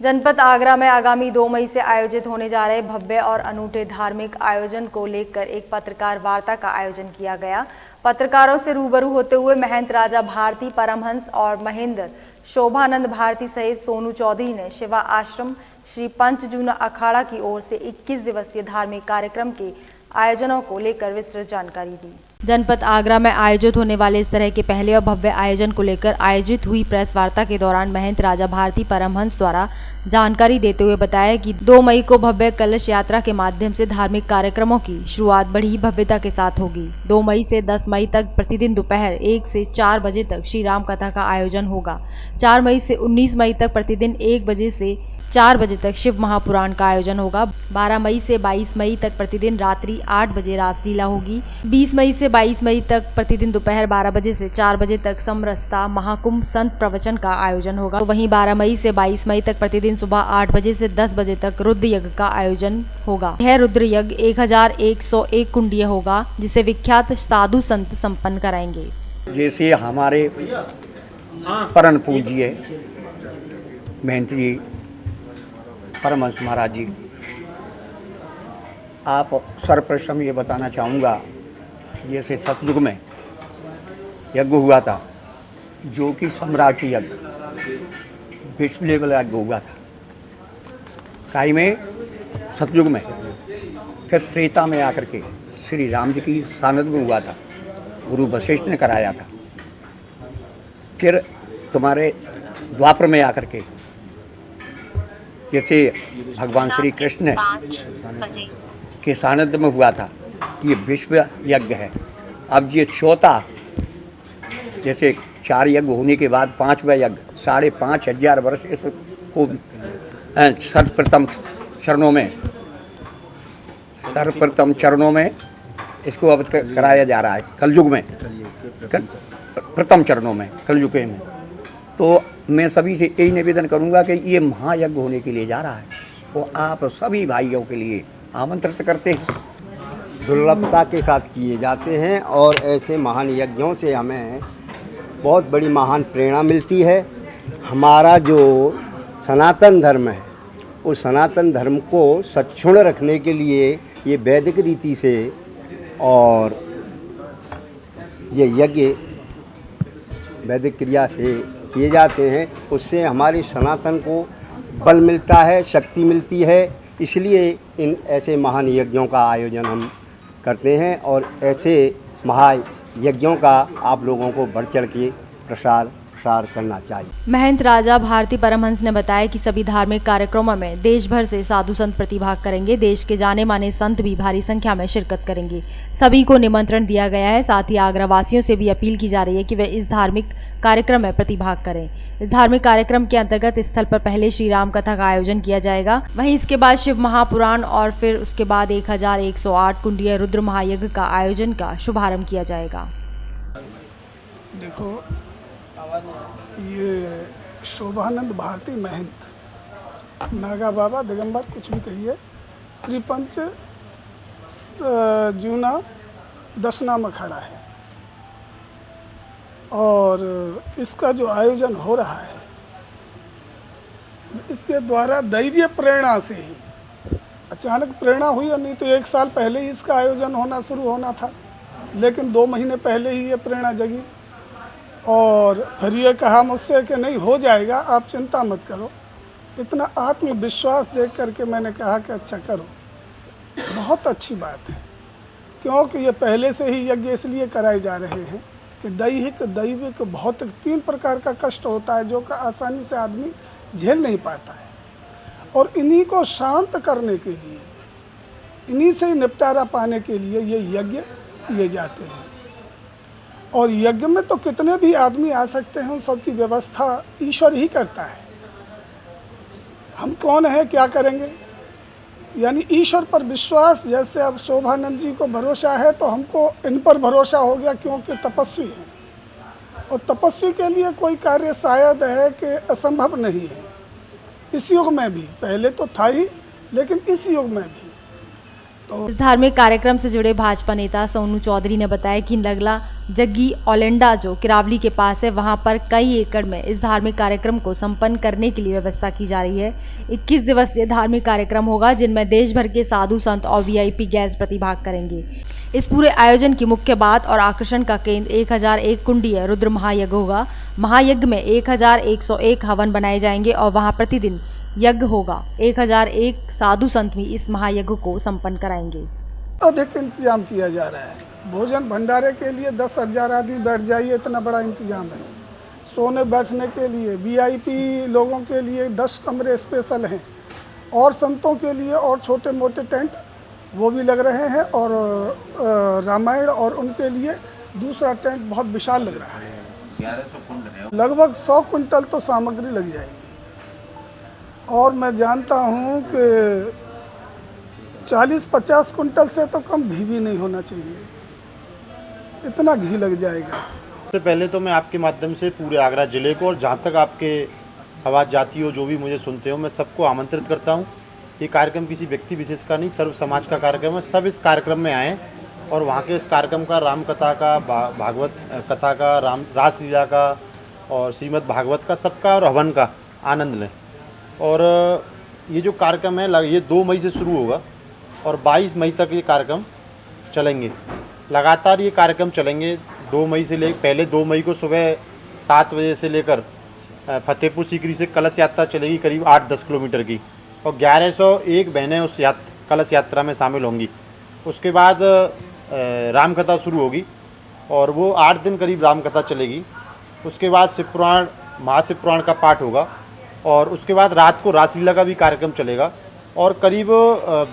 जनपद आगरा में आगामी 2 मई से आयोजित होने जा रहे भव्य और अनूठे धार्मिक आयोजन को लेकर एक पत्रकार वार्ता का आयोजन किया गया। पत्रकारों से रूबरू होते हुए महंत राजा भारती परमहंस और महेंद्र शोभानंद भारती सहित सोनू चौधरी ने शिवा आश्रम श्री पंचजूना अखाड़ा की ओर से 21 दिवसीय धार्मिक कार्यक्रम के आयोजनों को लेकर विस्तृत जानकारी दी। जनपद आगरा में आयोजित होने वाले इस तरह के पहले और भव्य आयोजन को लेकर आयोजित हुई प्रेस वार्ता के दौरान महंत राजा भारती परमहंस द्वारा जानकारी देते हुए बताया कि 2 मई को भव्य कलश यात्रा के माध्यम से धार्मिक कार्यक्रमों की शुरुआत बड़ी भव्यता के साथ होगी। 2 मई से 10 मई तक प्रतिदिन दोपहर 1 से 4 बजे तक श्री राम कथा का आयोजन होगा। 4 मई से 19 मई तक प्रतिदिन 1 बजे से 4 बजे तक शिव महापुराण का आयोजन होगा। 12 मई से 22 मई तक प्रतिदिन रात्रि 8 बजे रासलीला होगी। 20 मई से 22 मई तक प्रतिदिन दोपहर 12 बजे से 4 बजे तक समरसता महाकुंभ संत प्रवचन का आयोजन होगा। तो वहीं 12 मई से 22 मई तक प्रतिदिन सुबह 8 बजे से 10 बजे तक रुद्र यज्ञ का आयोजन होगा। यह रुद्र यज्ञ 1101 कुंडीय होगा, जिसे विख्यात साधु संत संपन्न कराएंगे। जैसे हमारे परम पूज्य महंत जी परमहंस महाराज जी, आप सर्वप्रथम ये बताना चाहूँगा, जैसे सतयुग में यज्ञ हुआ था जो कि सम्राट यज्ञ विश्व लेवल यज्ञ हुआ था काई में सतयुग में। फिर त्रेता में आकर के श्री राम जी की सानिध्य में हुआ था, गुरु वशिष्ठ ने कराया था। फिर तुम्हारे द्वापर में आकर के जैसे भगवान श्री कृष्ण के सानिध्य में हुआ था, ये विश्व यज्ञ है। अब ये चौथा, जैसे 4 यज्ञ होने के बाद 5वां यज्ञ 5,500 वर्ष इसको सर्वप्रथम चरणों में इसको अब कराया जा रहा है कलयुग में, प्रथम चरणों में कलयुग में। तो मैं सभी से यही निवेदन करूंगा कि ये महायज्ञ होने के लिए जा रहा है, वो आप सभी भाइयों के लिए आमंत्रित करते हैं। दुर्लभता के साथ किए जाते हैं और ऐसे महान यज्ञों से हमें बहुत बड़ी महान प्रेरणा मिलती है। हमारा जो सनातन धर्म है, उस सनातन धर्म को सक्षुण रखने के लिए ये वैदिक रीति से और ये यज्ञ वैदिक क्रिया से किए जाते हैं, उससे हमारे सनातन को बल मिलता है, शक्ति मिलती है। इसलिए इन ऐसे महान यज्ञों का आयोजन हम करते हैं और ऐसे महायज्ञों का आप लोगों को बढ़ चढ़ के प्रसार करना चाहिए। महंत राजा भारती परमहंस ने बताया कि सभी धार्मिक कार्यक्रमों में देश भर से साधु संत प्रतिभाग करेंगे। देश के जाने माने संत भी भारी संख्या में शिरकत करेंगे। सभी को निमंत्रण दिया गया है। साथ ही आगरा वासियों से भी अपील की जा रही है कि वे इस धार्मिक कार्यक्रम में प्रतिभाग करें। इस धार्मिक कार्यक्रम के अंतर्गत स्थल पर पहले श्री राम कथा का आयोजन किया जाएगा, वहीं इसके बाद शिव महापुराण और फिर उसके बाद 1108 कुंडीय रुद्र महायज्ञ का आयोजन का शुभारंभ किया जाएगा। देखो, ये शोभानंद भारती महंत नागा बाबा दिगंबर कुछ भी कहिए, श्री पंच जूना 10 नाम अखाड़ा है और इसका जो आयोजन हो रहा है, इसके द्वारा दैवीय प्रेरणा से ही अचानक प्रेरणा हुई, और नहीं तो 1 साल पहले ही इसका आयोजन होना शुरू होना था, लेकिन 2 महीने पहले ही ये प्रेरणा जगी और फिर ये कहा मुझसे कि नहीं हो जाएगा, आप चिंता मत करो। इतना आत्मविश्वास देख करके मैंने कहा कि अच्छा करो, बहुत अच्छी बात है, क्योंकि ये पहले से ही यज्ञ इसलिए कराए जा रहे हैं कि दैहिक, दैविक, भौतिक 3 प्रकार का कष्ट होता है जो कि आसानी से आदमी झेल नहीं पाता है, और इन्हीं को शांत करने के लिए, इन्हीं से ही निपटारा पाने के लिए ये यज्ञ किए जाते हैं। और यज्ञ में तो कितने भी आदमी आ सकते हैं, उन सबकी व्यवस्था ईश्वर ही करता है। हम कौन है, क्या करेंगे, यानी ईश्वर पर विश्वास। जैसे अब शोभानंद जी को भरोसा है तो हमको इन पर भरोसा हो गया, क्योंकि तपस्वी हैं, और तपस्वी के लिए कोई कार्य शायद है कि असंभव नहीं है। इस युग में भी, पहले तो था ही, लेकिन इस युग में भी। इस धार्मिक कार्यक्रम से जुड़े भाजपा नेता सोनू चौधरी ने बताया कि नगला जग्गी ओलेंडा जो किरावली के पास है, वहां पर कई एकड़ में इस धार्मिक कार्यक्रम को संपन्न करने के लिए व्यवस्था की जा रही है। 21 दिवसीय धार्मिक कार्यक्रम होगा जिनमें देश भर के साधु संत और वीआईपी गेस्ट प्रतिभाग करेंगे। इस पूरे आयोजन की मुख्य बात और आकर्षण का केंद्र 1001 कुंडीय रुद्र महायज्ञ होगा। महायज्ञ में 1101 हवन बनाए जाएंगे और वहां प्रतिदिन यज्ञ होगा। 1001 साधु संत भी इस महायज्ञ को संपन्न कराएंगे। अधिक इंतजाम किया जा रहा है। भोजन भंडारे के लिए 10,000 आदमी बैठ जाइए, इतना बड़ा इंतजाम है। सोने बैठने के लिए वीआईपी लोगों के लिए 10 कमरे स्पेशल हैं और संतों के लिए और छोटे मोटे टेंट वो भी लग रहे हैं। और रामायण और उनके लिए दूसरा टेंट बहुत विशाल लग रहा है। 1100 कुंड है। लगभग 100 क्विंटल तो सामग्री लग जाएगी और मैं जानता हूँ कि 40-50 कुंटल से तो कम घी भी नहीं होना चाहिए, इतना घी लग जाएगा। सबसे पहले तो मैं आपके माध्यम से पूरे आगरा ज़िले को और जहाँ तक आपके आवाज़ जाती हो, जो भी मुझे सुनते हो, मैं सबको आमंत्रित करता हूँ। ये कार्यक्रम किसी व्यक्ति विशेष का नहीं, सर्व समाज का कार्यक्रम है। सब इस कार्यक्रम में आएँ और वहाँ के इस कार्यक्रम का राम कथा का, भागवत कथा का, रासलीला का और श्रीमद् भागवत का, सबका और हवन का आनंद लें। और ये जो कार्यक्रम है ये 2 मई से शुरू होगा और 22 मई तक ये कार्यक्रम चलेंगे। लगातार ये कार्यक्रम चलेंगे 2 मई से पहले 2 मई को सुबह 7 बजे से लेकर फतेहपुर सीकरी से कलश यात्रा चलेगी करीब 8-10 किलोमीटर की और 1101 बहनें उस कलश यात्रा में शामिल होंगी। उसके बाद राम कथा शुरू होगी और वो 8 दिन करीब राम कथा चलेगी। उसके बाद शिव पुराण, महाशिव पुराण का पाठ होगा और उसके बाद रात को रासलीला का भी कार्यक्रम चलेगा और करीब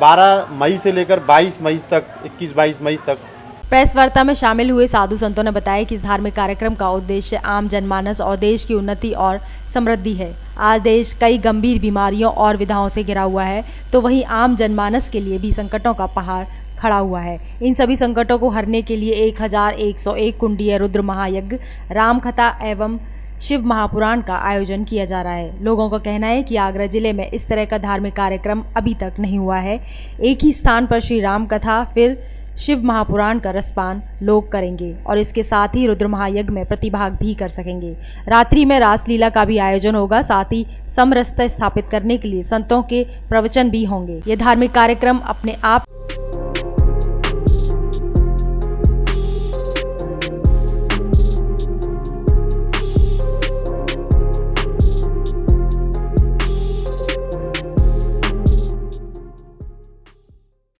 12 मई से लेकर 22 मई तक, 21-22 मई तक। प्रेस वार्ता में शामिल हुए साधु संतों ने बताया कि इस धार्मिक कार्यक्रम का उद्देश्य आम जनमानस और देश की उन्नति और समृद्धि है। आज देश कई गंभीर बीमारियों और विधाओं से घिरा हुआ है, तो वहीं आम जनमानस के लिए भी संकटों का पहाड़ खड़ा हुआ है। इन सभी संकटों को हरने के लिए 1101 कुंडीय रुद्र महायज्ञ, राम कथा एवं शिव महापुराण का आयोजन किया जा रहा है। लोगों का कहना है कि आगरा जिले में इस तरह का धार्मिक कार्यक्रम अभी तक नहीं हुआ है। एक ही स्थान पर श्री राम कथा फिर शिव महापुराण का रसपान लोग करेंगे और इसके साथ ही रुद्र महायज्ञ में प्रतिभाग भी कर सकेंगे। रात्रि में रासलीला का भी आयोजन होगा, साथ ही समरसता स्थापित करने के लिए संतों के प्रवचन भी होंगे। ये धार्मिक कार्यक्रम अपने आप